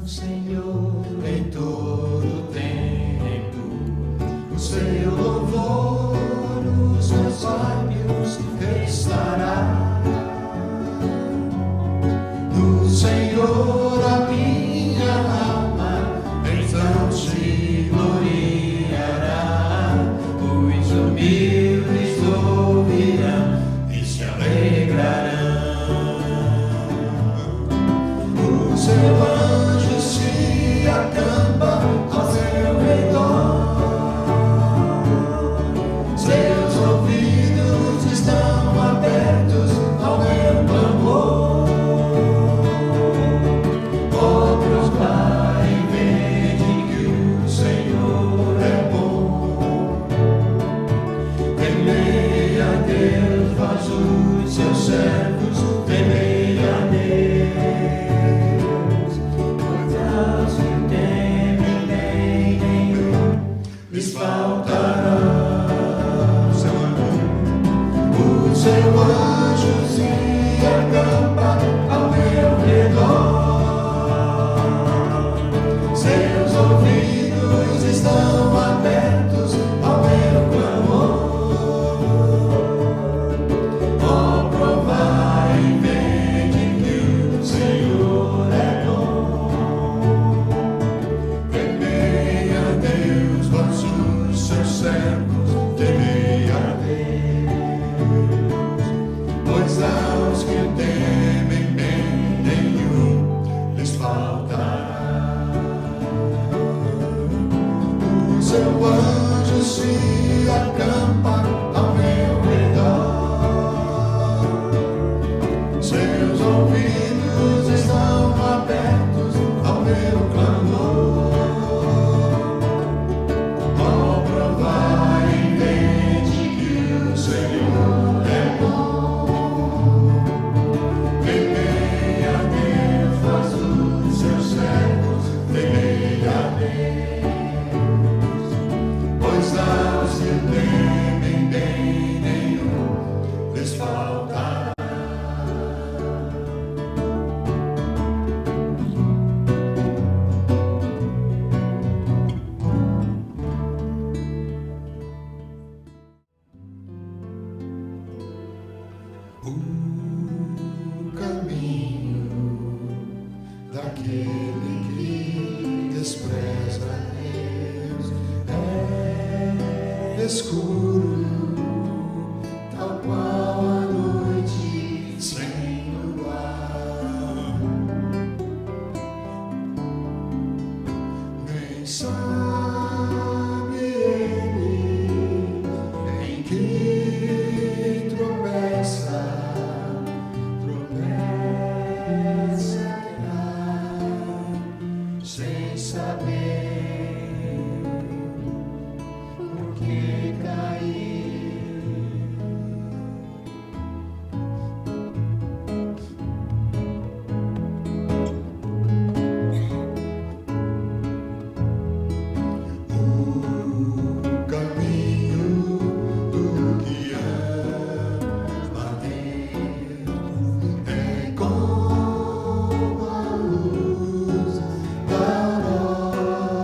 Senhor, em todo tempo. O seu louvor nos meus lábios estará. No Senhor a minha alma então se gloriará. Os humildes ouvirão e se alegrarão. O seu anjo se acampa ao seu redor. Seus ouvidos estão abertos ao meu clamor. Oh, prospai e vede que o Senhor é bom. Temei a Deus, vós os seus servos, temei a Deus. Pois aos que o temem, nem nenhum lhes faltará. O seu anjo se acampa ao meu redor. Seus ouvidos estão abertos ao meu clamor. Oh, provai e vede que o Senhor é bom. Temei a Deus, vós os seus servos, temei a Deus. Pois aos que o temem, bem nenhum lhes faltará. O seu anjo se acampa ao meu redor. Seus ouvidos estão abertos ao meu clamor. Oh, provai e vede que o Senhor é bom. Temei a Deus, vós os seus servos, temei a Deus. Pois aos que o temem, bem nenhum lhes faltará. O caminho daquele que despreza Deus é escuro, tal qual a noite sem luar. Nem sabe ele em que tropeça sem saber por que cair. O caminho do que ama Deus é como a luz da aurora.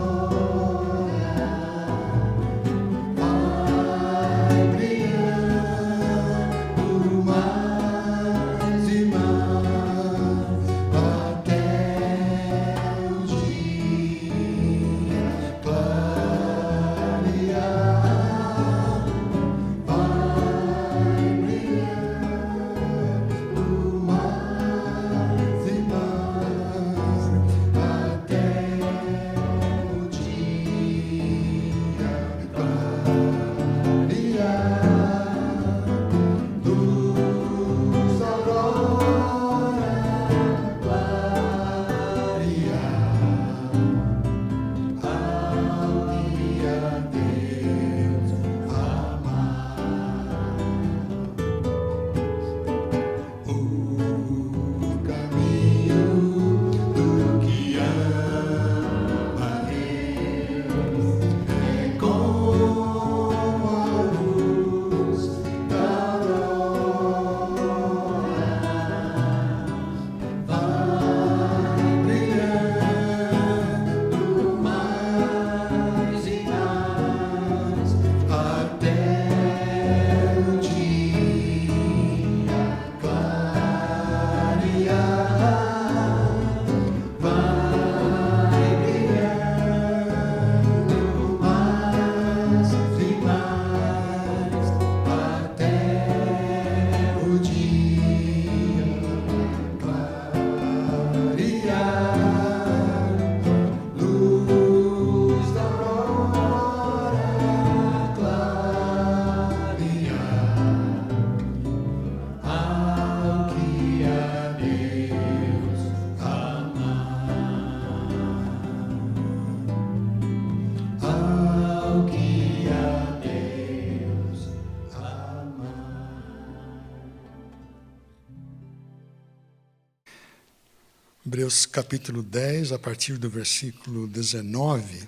Hebreus capítulo 10, a partir do versículo 19.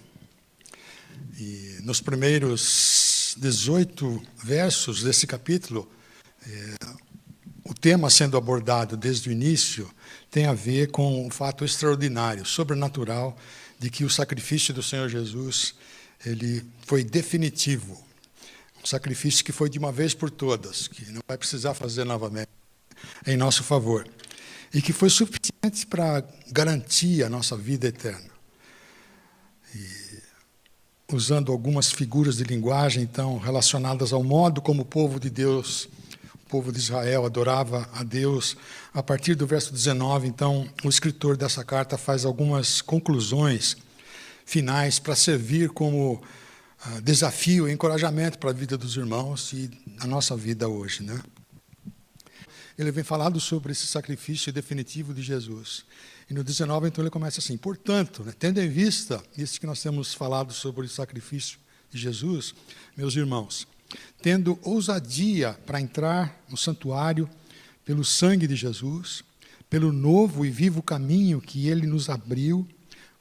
E nos primeiros 18 versos desse capítulo, o tema sendo abordado desde o início tem a ver com o fato extraordinário, sobrenatural, de que o sacrifício do Senhor Jesus, ele foi definitivo. Um sacrifício que foi de uma vez por todas, que não vai precisar fazer novamente em nosso favor. E que foi suficiente para garantir a nossa vida eterna. E, usando algumas figuras de linguagem, então, relacionadas ao modo como o povo de Deus, o povo de Israel, adorava a Deus, a partir do verso 19, então, o escritor dessa carta faz algumas conclusões finais para servir como desafio e encorajamento para a vida dos irmãos e a nossa vida hoje, né? Ele vem falando sobre esse sacrifício definitivo de Jesus. E no 19, então, ele começa assim: portanto, né, tendo em vista isso que nós temos falado sobre o sacrifício de Jesus, meus irmãos, tendo ousadia para entrar no santuário pelo sangue de Jesus, pelo novo e vivo caminho que ele nos abriu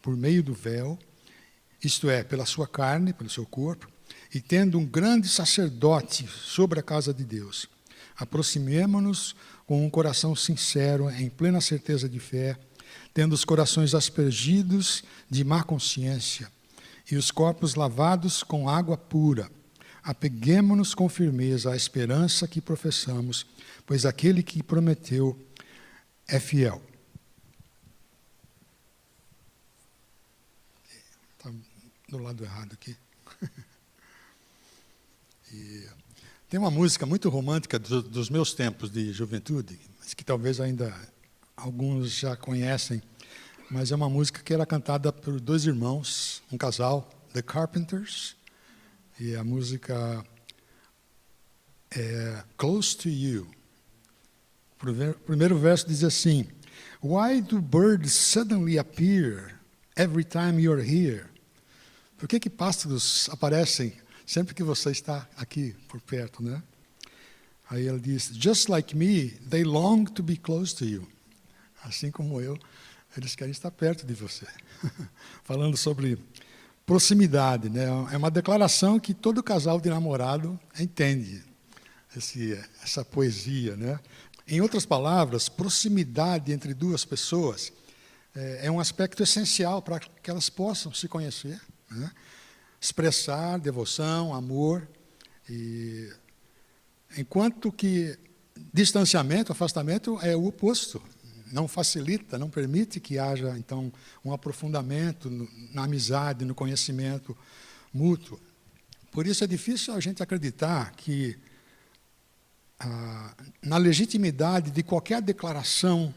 por meio do véu, isto é, pela sua carne, pelo seu corpo, e tendo um grande sacerdote sobre a casa de Deus, aproximemo-nos com um coração sincero, em plena certeza de fé, tendo os corações aspergidos de má consciência e os corpos lavados com água pura. Apeguemo-nos com firmeza à esperança que professamos, pois aquele que prometeu é fiel. Está do lado errado aqui. Tem uma música muito romântica dos meus tempos de juventude, mas que talvez ainda alguns já conhecem, mas é uma música que era cantada por dois irmãos, um casal, The Carpenters, e a música é Close to You. O primeiro verso diz assim: Why do birds suddenly appear every time you're here? Por que pássaros aparecem sempre que você está aqui por perto, né? Aí ele diz: Just like me, they long to be close to you. Assim como eu, eles querem estar perto de você. Falando sobre proximidade, né? É uma declaração que todo casal de namorado entende, essa poesia, né? Em outras palavras, proximidade entre duas pessoas é um aspecto essencial para que elas possam se conhecer, né? Expressar devoção, amor, e enquanto que distanciamento, afastamento é o oposto, não facilita, não permite que haja então um aprofundamento na amizade, no conhecimento mútuo. Por isso é difícil a gente acreditar que na legitimidade de qualquer declaração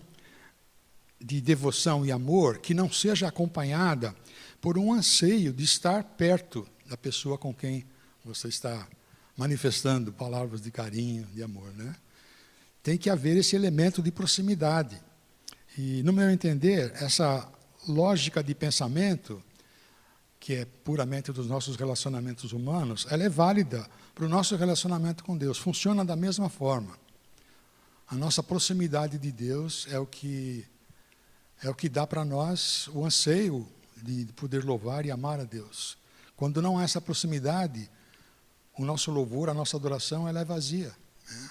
de devoção e amor que não seja acompanhada por um anseio de estar perto da pessoa com quem você está manifestando palavras de carinho, de amor, né? Tem que haver esse elemento de proximidade. E, no meu entender, essa lógica de pensamento, que é puramente dos nossos relacionamentos humanos, ela é válida para o nosso relacionamento com Deus. Funciona da mesma forma. A nossa proximidade de Deus é o que dá para nós o anseio de poder louvar e amar a Deus. Quando não há essa proximidade, o nosso louvor, a nossa adoração, ela é vazia, né?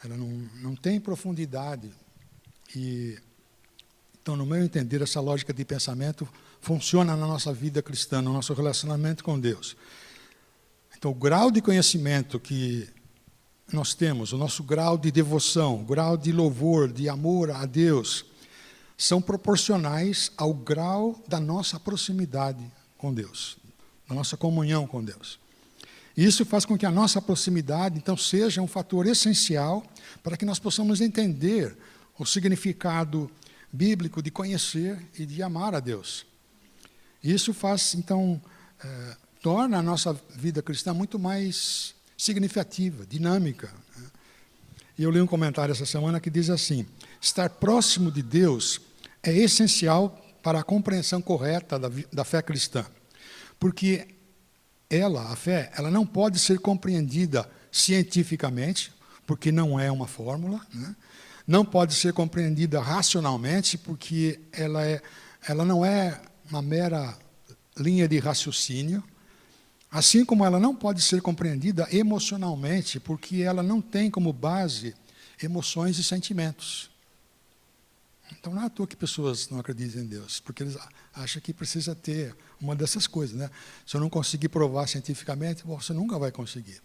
Ela não tem profundidade. E, então, no meu entender, essa lógica de pensamento funciona na nossa vida cristã, no nosso relacionamento com Deus. Então, o grau de conhecimento que nós temos, o nosso grau de devoção, o grau de louvor, de amor a Deus, são proporcionais ao grau da nossa proximidade com Deus, da nossa comunhão com Deus. E isso faz com que a nossa proximidade, então, seja um fator essencial para que nós possamos entender o significado bíblico de conhecer e de amar a Deus. Isso faz, então, torna a nossa vida cristã muito mais significativa, dinâmica. E eu li um comentário essa semana que diz assim: estar próximo de Deus é essencial para a compreensão correta da fé cristã, porque a fé, ela não pode ser compreendida cientificamente, porque não é uma fórmula, né? não pode ser compreendida racionalmente, porque ela não é uma mera linha de raciocínio, assim como ela não pode ser compreendida emocionalmente, porque ela não tem como base emoções e sentimentos. Então, não é à toa que pessoas não acreditam em Deus, porque eles acham que precisa ter uma dessas coisas, né? Se eu não conseguir provar cientificamente, você nunca vai conseguir.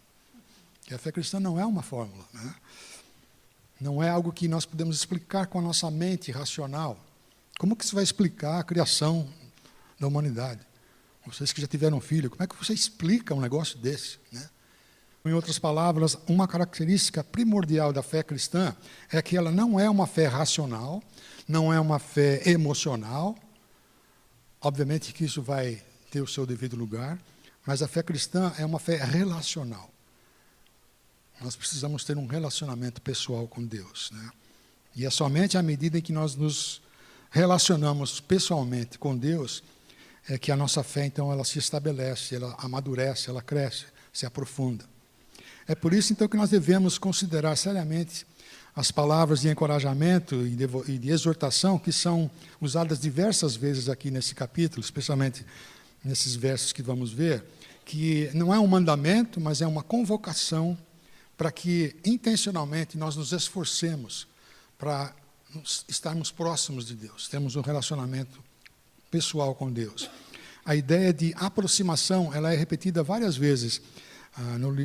Porque a fé cristã não é uma fórmula, né? Não é algo que nós podemos explicar com a nossa mente racional. Como que você vai explicar a criação da humanidade? Vocês que já tiveram filho, como é que você explica um negócio desse, né? Em outras palavras, uma característica primordial da fé cristã é que ela não é uma fé racional, não é uma fé emocional. Obviamente que isso vai ter o seu devido lugar, mas a fé cristã é uma fé relacional. Nós precisamos ter um relacionamento pessoal com Deus, né? E é somente à medida em que nós nos relacionamos pessoalmente com Deus é que a nossa fé, então, ela se estabelece, ela amadurece, ela cresce, se aprofunda. É por isso, então, que nós devemos considerar seriamente as palavras de encorajamento e de exortação que são usadas diversas vezes aqui nesse capítulo, especialmente nesses versos que vamos ver, que não é um mandamento, mas é uma convocação para que, intencionalmente, nós nos esforcemos para estarmos próximos de Deus, temos um relacionamento pessoal com Deus. A ideia de aproximação, ela é repetida várias vezes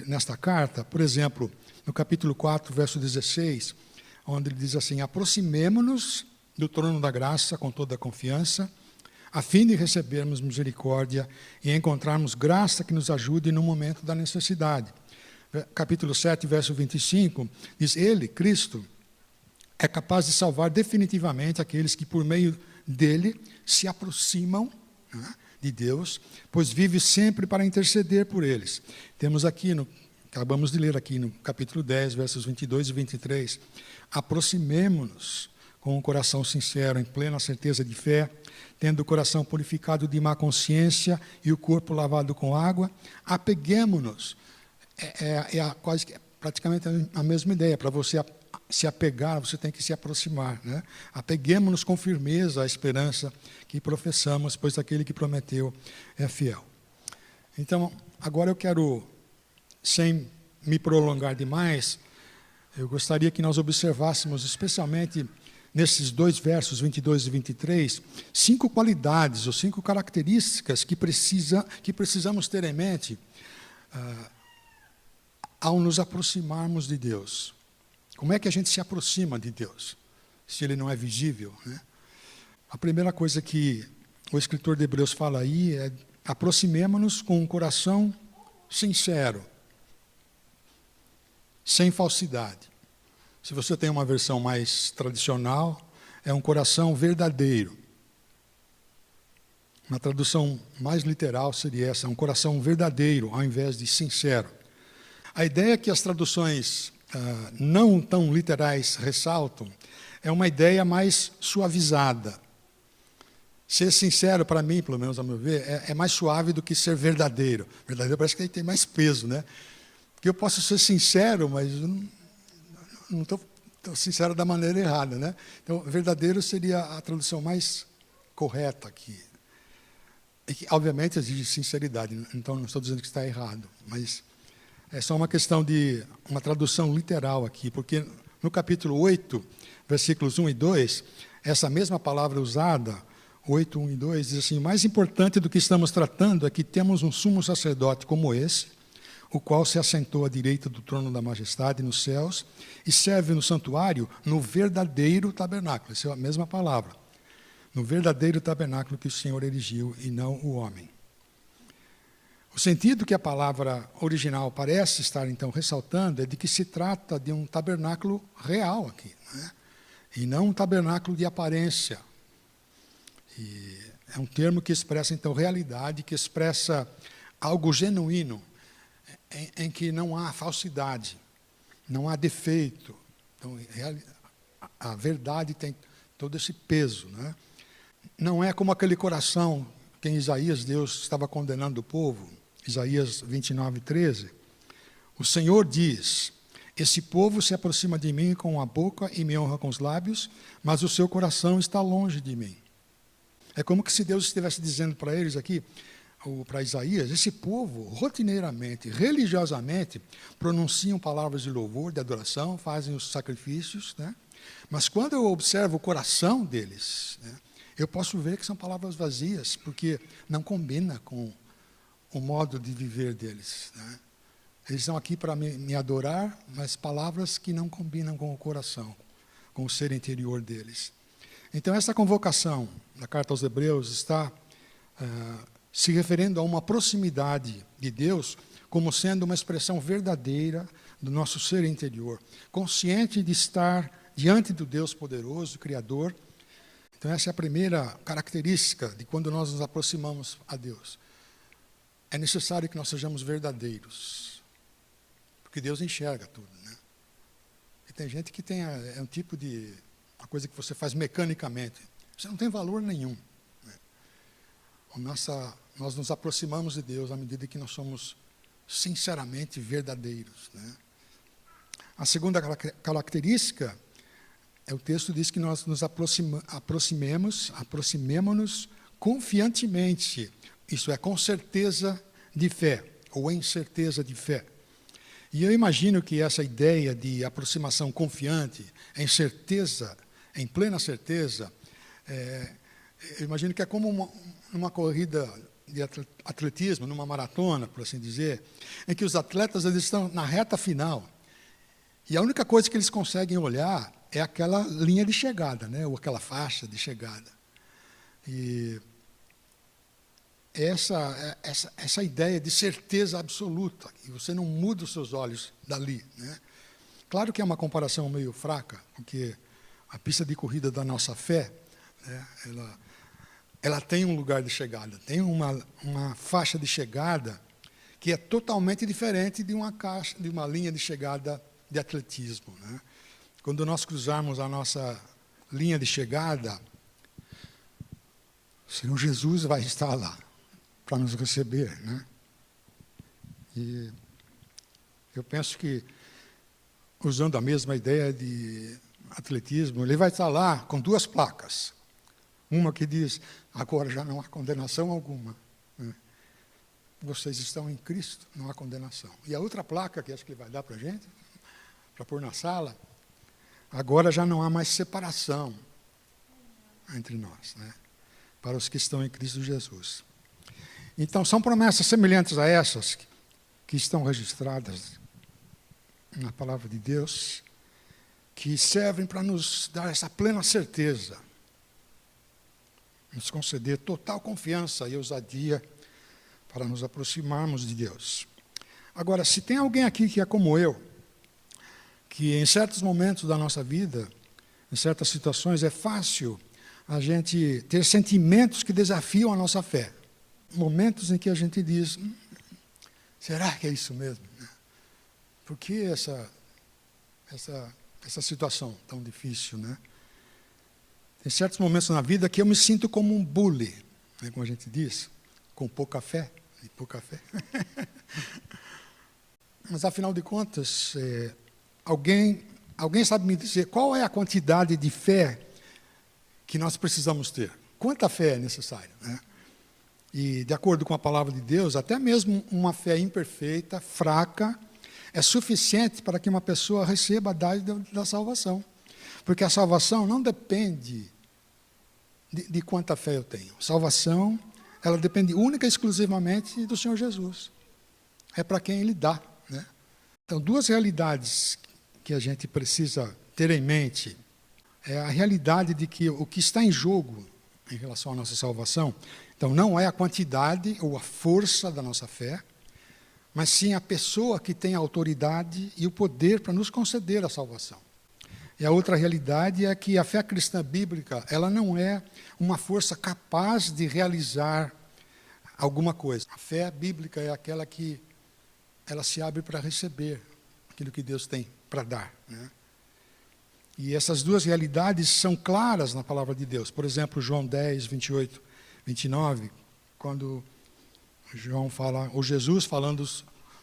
nesta carta. Por exemplo, no capítulo 4, verso 16, onde ele diz assim: aproximemo-nos do trono da graça com toda a confiança, a fim de recebermos misericórdia e encontrarmos graça que nos ajude no momento da necessidade. Capítulo 7, verso 25, diz: ele, Cristo, é capaz de salvar definitivamente aqueles que por meio dele se aproximam, né, de Deus, pois vive sempre para interceder por eles. Temos aqui, acabamos de ler aqui no capítulo 10, versos 22 e 23, aproximemo-nos com um coração sincero, em plena certeza de fé, tendo o coração purificado de má consciência e o corpo lavado com água, apeguemo-nos. Quase praticamente a mesma ideia. Para você se apegar, você tem que se aproximar, né? Apeguemo-nos com firmeza à esperança que professamos, pois aquele que prometeu é fiel. Então, agora eu quero, sem me prolongar demais, eu gostaria que nós observássemos, especialmente nesses dois versos, 22 e 23, 5 qualidades ou 5 características que precisamos ter em mente ao nos aproximarmos de Deus. Como é que a gente se aproxima de Deus, se Ele não é visível, né? A primeira coisa que o escritor de Hebreus fala aí é: aproximemo-nos com um coração sincero, sem falsidade. Se você tem uma versão mais tradicional, é um coração verdadeiro. Uma tradução mais literal seria essa: um coração verdadeiro, ao invés de sincero. A ideia que as traduções não tão literais ressaltam é uma ideia mais suavizada. Ser sincero, para mim, pelo menos ao meu ver, é mais suave do que ser verdadeiro. Verdadeiro parece que tem mais peso, né? Porque eu posso ser sincero, mas eu não estou sincero da maneira errada, né? Então, verdadeiro seria a tradução mais correta aqui. E que, obviamente, exige sinceridade. Então, não estou dizendo que está errado, mas é só uma questão de uma tradução literal aqui, porque no capítulo 8, versículos 1 e 2, essa mesma palavra usada, 8, 1 e 2, diz assim: o mais importante do que estamos tratando é que temos um sumo sacerdote como esse, o qual se assentou à direita do trono da majestade nos céus e serve no santuário no verdadeiro tabernáculo. Essa é a mesma palavra. No verdadeiro tabernáculo que o Senhor erigiu e não o homem. O sentido que a palavra original parece estar, então, ressaltando é de que se trata de um tabernáculo real aqui, né? E não um tabernáculo de aparência. E é um termo que expressa, então, realidade, que expressa algo genuíno, em que não há falsidade, não há defeito. Então, a verdade tem todo esse peso, né? Não é como aquele coração que em Isaías Deus estava condenando o povo. Isaías 29, 13. O Senhor diz: Esse povo se aproxima de mim com a boca e me honra com os lábios, mas o seu coração está longe de mim. É como que se Deus estivesse dizendo para eles aqui, ou para Isaías, esse povo, rotineiramente, religiosamente, pronunciam palavras de louvor, de adoração, fazem os sacrifícios, né? Mas quando eu observo o coração deles, né, eu posso ver que são palavras vazias, porque não combina com o modo de viver deles, né? Eles estão aqui para me adorar, mas palavras que não combinam com o coração, com o ser interior deles. Então, essa convocação da carta aos Hebreus está se referindo a uma proximidade de Deus como sendo uma expressão verdadeira do nosso ser interior, consciente de estar diante do Deus poderoso, Criador. Então, essa é a primeira característica de quando nós nos aproximamos a Deus. É necessário que nós sejamos verdadeiros, porque Deus enxerga tudo, né? E tem gente que tem um tipo de uma coisa que você faz mecanicamente. Isso não tem valor nenhum, né? Nós nos aproximamos de Deus à medida que nós somos sinceramente verdadeiros, né? A segunda característica o texto diz que nós nos aproximemo-nos confiantemente, isso é, com certeza de fé, ou em certeza de fé. E eu imagino que essa ideia de aproximação confiante, em certeza, em plena certeza, eu imagino que é como uma corrida de atletismo, numa maratona, por assim dizer, em que os atletas eles estão na reta final, e a única coisa que eles conseguem olhar é aquela linha de chegada, né? Ou aquela faixa de chegada. E essa ideia de certeza absoluta, que você não muda os seus olhos dali, né? Claro que é uma comparação meio fraca, porque a pista de corrida da nossa fé, né, ela tem um lugar de chegada, tem uma faixa de chegada que é totalmente diferente de uma linha de chegada de atletismo, né? Quando nós cruzarmos a nossa linha de chegada, o Senhor Jesus vai estar lá para nos receber, né? E eu penso que, usando a mesma ideia de atletismo, ele vai estar lá com duas placas. Uma que diz, agora já não há condenação alguma, né? Vocês estão em Cristo, não há condenação. E a outra placa, que acho que ele vai dar para a gente, para pôr na sala, agora já não há mais separação entre nós, né? Para os que estão em Cristo Jesus. Então, são promessas semelhantes a essas que estão registradas na palavra de Deus, que servem para nos dar essa plena certeza, nos conceder total confiança e ousadia para nos aproximarmos de Deus. Agora, se tem alguém aqui que é como eu, que em certos momentos da nossa vida, em certas situações, é fácil a gente ter sentimentos que desafiam a nossa fé. Momentos em que a gente diz, será que é isso mesmo? Por que essa situação tão difícil, né? Tem certos momentos na vida que eu me sinto como um bully, né, como a gente diz, com pouca fé. E pouca fé. Mas, afinal de contas, alguém sabe me dizer qual é a quantidade de fé que nós precisamos ter? Quanta fé é necessária, né? E, de acordo com a palavra de Deus, até mesmo uma fé imperfeita, fraca, é suficiente para que uma pessoa receba a dádiva da salvação. Porque a salvação não depende de quanta fé eu tenho. A salvação, ela depende única e exclusivamente do Senhor Jesus. É para quem Ele dá, né? Então, duas realidades que a gente precisa ter em mente é a realidade de que o que está em jogo em relação à nossa salvação, então não é a quantidade ou a força da nossa fé, mas sim a pessoa que tem a autoridade e o poder para nos conceder a salvação. E a outra realidade é que a fé cristã bíblica, ela não é uma força capaz de realizar alguma coisa. A fé bíblica é aquela que ela se abre para receber aquilo que Deus tem para dar, né? E essas duas realidades são claras na palavra de Deus. Por exemplo, João 10, 28, 29, quando João fala, ou Jesus falando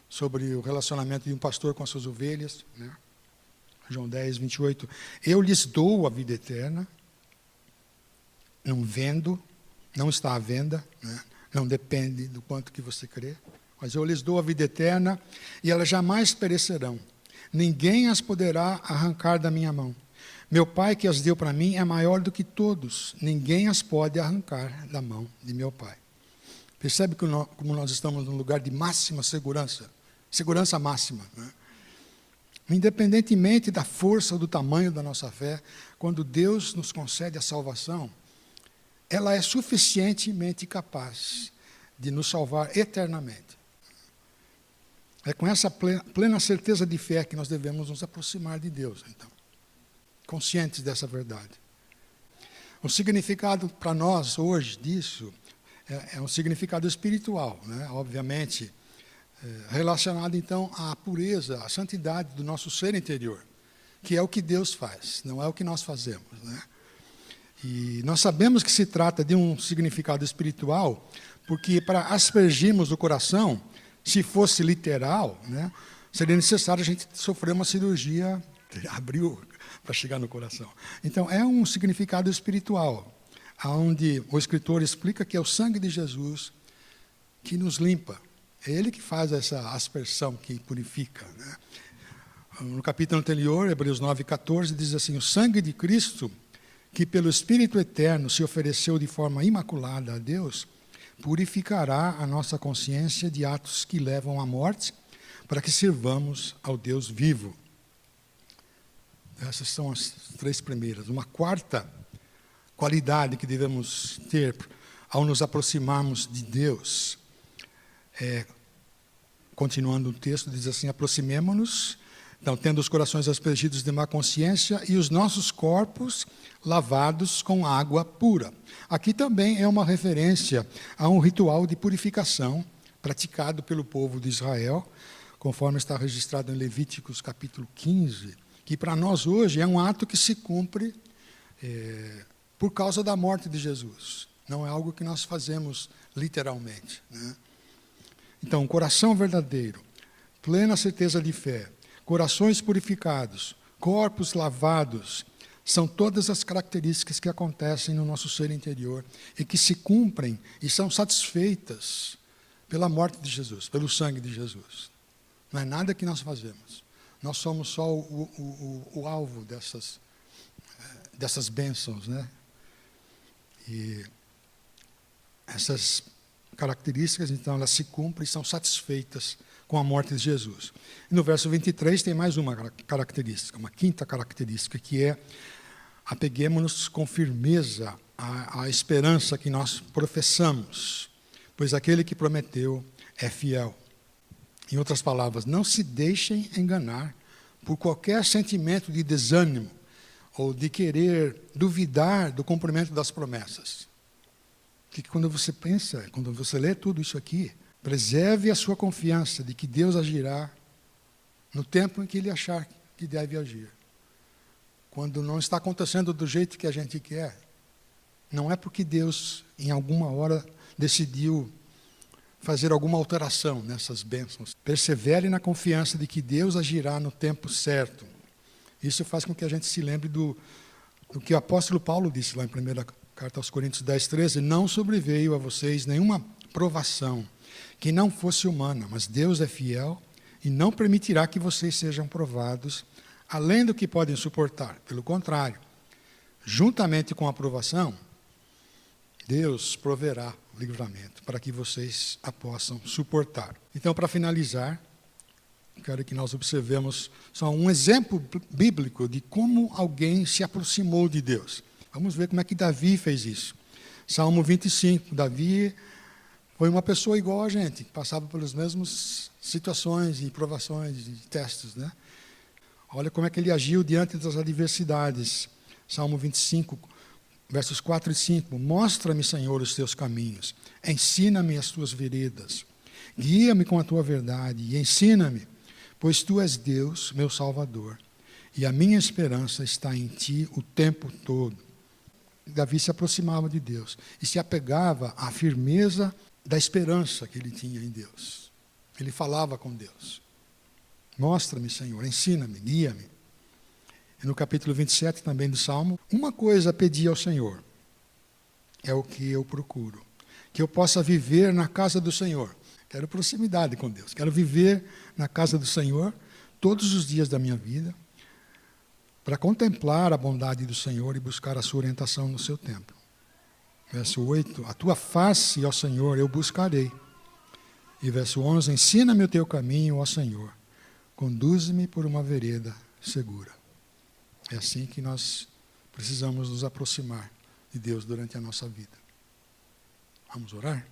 sobre o relacionamento de um pastor com as suas ovelhas, né? João 10, 28. Eu lhes dou a vida eterna, não vendo, não está à venda, né? Não depende do quanto que você crê, mas eu lhes dou a vida eterna e elas jamais perecerão. Ninguém as poderá arrancar da minha mão. Meu Pai que as deu para mim é maior do que todos. Ninguém as pode arrancar da mão de meu Pai. Percebe como nós estamos num lugar de máxima segurança? Segurança máxima, né? Independentemente da força ou do tamanho da nossa fé, quando Deus nos concede a salvação, ela é suficientemente capaz de nos salvar eternamente. É com essa plena certeza de fé que nós devemos nos aproximar de Deus, então, conscientes dessa verdade. O significado para nós hoje disso é um significado espiritual, né? Obviamente, relacionado então à pureza, à santidade do nosso ser interior, que é o que Deus faz, não é o que nós fazemos, né? E nós sabemos que se trata de um significado espiritual, porque para aspergirmos o coração, se fosse literal, né, seria necessário a gente sofrer uma cirurgia, abriu para chegar no coração. Então, é um significado espiritual, onde o escritor explica que é o sangue de Jesus que nos limpa. É Ele que faz essa aspersão, que purifica, né? No capítulo anterior, Hebreus 9,14, diz assim: o sangue de Cristo, que pelo Espírito Eterno se ofereceu de forma imaculada a Deus, purificará a nossa consciência de atos que levam à morte, para que sirvamos ao Deus vivo. Essas são as três primeiras. Uma quarta qualidade que devemos ter ao nos aproximarmos de Deus, continuando o texto, diz assim: aproximemo-nos, então, tendo os corações aspergidos de má consciência e os nossos corpos lavados com água pura. Aqui também é uma referência a um ritual de purificação praticado pelo povo de Israel, conforme está registrado em Levíticos capítulo 15, que para nós hoje é um ato que se cumpre por causa da morte de Jesus. Não é algo que nós fazemos literalmente, né? Então, coração verdadeiro, plena certeza de fé, corações purificados, corpos lavados, são todas as características que acontecem no nosso ser interior e que se cumprem e são satisfeitas pela morte de Jesus, pelo sangue de Jesus. Não é nada que nós fazemos. Nós somos só o alvo dessas bênçãos, né? E essas características, então, elas se cumprem e são satisfeitas com a morte de Jesus. E no verso 23 tem mais uma característica, uma quinta característica, que é: apeguemo-nos com firmeza à esperança que nós professamos, pois aquele que prometeu é fiel. Em outras palavras, não se deixem enganar por qualquer sentimento de desânimo ou de querer duvidar do cumprimento das promessas. Porque quando você pensa, quando você lê tudo isso aqui, preserve a sua confiança de que Deus agirá no tempo em que Ele achar que deve agir. Quando não está acontecendo do jeito que a gente quer, não é porque Deus, em alguma hora, decidiu fazer alguma alteração nessas bênçãos. Persevere na confiança de que Deus agirá no tempo certo. Isso faz com que a gente se lembre do que o apóstolo Paulo disse lá em 1ª Carta aos Coríntios 10, 13, não sobreveio a vocês nenhuma provação que não fosse humana, mas Deus é fiel e não permitirá que vocês sejam provados além do que podem suportar. Pelo contrário, juntamente com a provação, Deus proverá livramento para que vocês a possam suportar. Então, para finalizar, quero que nós observemos só um exemplo bíblico de como alguém se aproximou de Deus. Vamos ver como é que Davi fez isso. Salmo 25, Davi foi uma pessoa igual a gente, que passava pelas mesmas situações e provações e testes, né? Olha como é que ele agiu diante das adversidades. Salmo 25, versos 4 e 5. Mostra-me, Senhor, os teus caminhos. Ensina-me as tuas veredas. Guia-me com a tua verdade e ensina-me, pois tu és Deus, meu Salvador, e a minha esperança está em ti o tempo todo. Davi se aproximava de Deus e se apegava à firmeza da esperança que ele tinha em Deus. Ele falava com Deus. Mostra-me, Senhor, ensina-me, guia-me. E no capítulo 27 também do Salmo, uma coisa pedi ao Senhor, é o que eu procuro, que eu possa viver na casa do Senhor. Quero proximidade com Deus, quero viver na casa do Senhor todos os dias da minha vida, para contemplar a bondade do Senhor e buscar a sua orientação no seu templo. Verso 8, a tua face, ó Senhor, eu buscarei. E verso 11, ensina-me o teu caminho, ó Senhor, conduze-me por uma vereda segura. É assim que nós precisamos nos aproximar de Deus durante a nossa vida. Vamos orar?